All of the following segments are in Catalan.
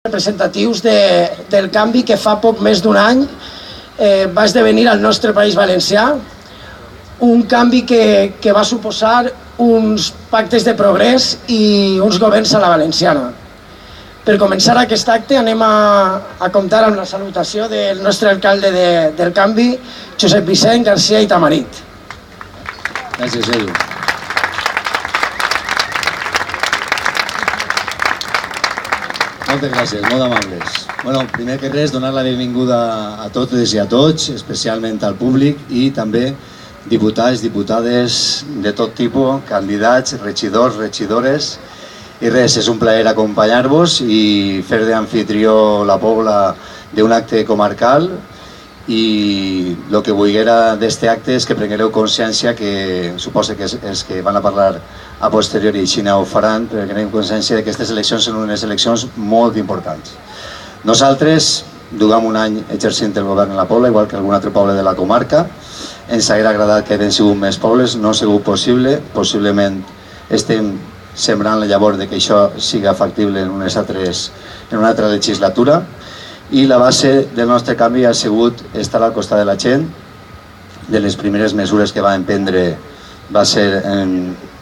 representatius del canvi que fa poc més d'un any va esdevenir al nostre País Valencià, un canvi que va suposar uns pactes de progrés i uns governs a la valenciana. Per començar aquest acte anem a comptar amb la salutació del nostre alcalde del canvi, Josep Vicent García i Tamarit. Gràcies, Edu. Moltes gràcies, molt amables. Bueno, primer que res, donar la benvinguda a totes i a tots, especialment al públic i també diputats, diputades de tot tipus, candidats, regidors, regidores. I res, és un plaer acompanyar-vos i fer d'amfitrió la Pobla d'un acte comarcal. I el que volguera d'aquest acte és que prenguereu consciència, que suposo que els que van a parlar a posteriori així ho faran, perquè prenguem consciència que aquestes eleccions són unes eleccions molt importants. Nosaltres duem un any exercint el govern en la Pobla, igual que algun altre poble de la comarca. Ens hauria agradat que haguessin sigut més pobles, no ha sigut possible. Possiblement estem sembrant la llavor que això siga factible en una altra legislatura. I la base del nostre canvi ha sigut estar al costat de la gent. De les primeres mesures que va emprendre va ser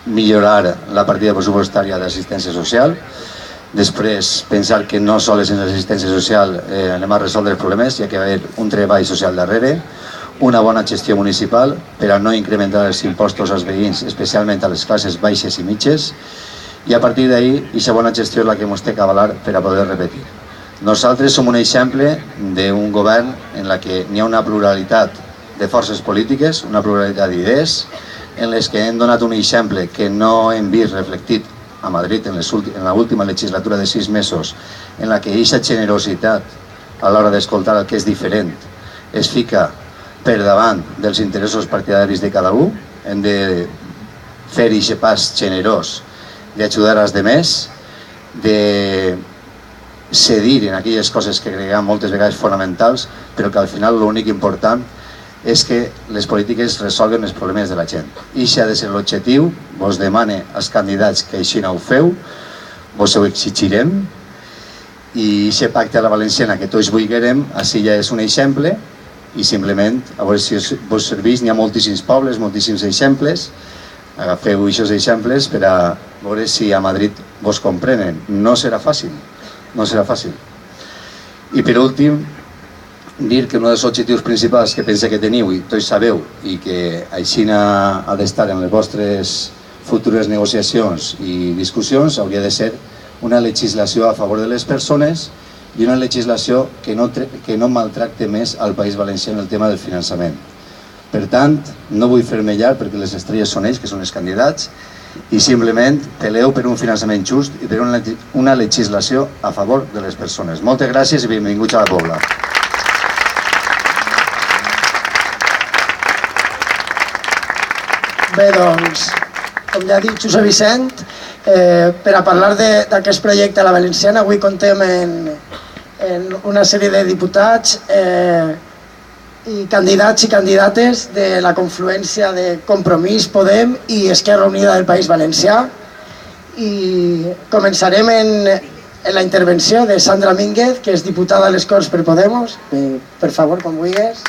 millorar la partida pressupostària d'assistència social. Després, pensar que no sols en l'assistència social anem a resoldre els problemes, ja que va haver un treball social darrere, una bona gestió municipal per a no incrementar els impostos als veïns, especialment a les classes baixes i mitges, i a partir d'ahir, aquesta bona gestió és la que ens té que avalar per a poder repetir. Nosaltres som un exemple d'un govern en la que n'hi ha una pluralitat de forces polítiques, una pluralitat d'idees, en les que hem donat un exemple que no hem vist reflectit a Madrid en l'última legislatura de 6 mesos, en la que aquesta generositat a l'hora d'escoltar el que és diferent es fica per davant dels interessos partidaris de cada un. Hem de fer aquest pas generós d'ajudar als demés, de cedir en aquelles coses que creiem moltes vegades fonamentals, però que al final l'únic important és que les polítiques resolguen els problemes de la gent. I això ha de ser l'objectiu. Vos demane als candidats que així no ho feu, vos ho exigirem, i aquest pacte a la valenciana que tots vulguerem, així ja és un exemple, i simplement, a veure si vos serveix, n'hi ha moltíssims pobles, moltíssims exemples, agafeu aquests exemples per a veure si a Madrid vos comprenen. No serà fàcil, no serà fàcil. I per últim, dir que un dels objectius principals que pense que teniu i tots sabeu, i que així ha d'estar en les vostres futures negociacions i discussions, hauria de ser una legislació a favor de les persones i una legislació que no maltracte més al País Valencià en el tema del finançament. Per tant, no vull fer-me llarg perquè les estrelles són ells, que són els candidats, i simplement peleu per un finançament just i per una legislació a favor de les persones. Moltes gràcies i benvinguts a la Pobla. Bé, doncs, com ja ha dit Josep Vicent, per a parlar d'aquest projecte a la valenciana, avui contem en una sèrie de diputats i candidats i candidates de la confluència de Compromís, Podem i Esquerra Unida del País Valencià. I començarem en la intervenció de Sandra Mínguez, que és diputada a les Corts per Podemos. Per favor, com vulguis.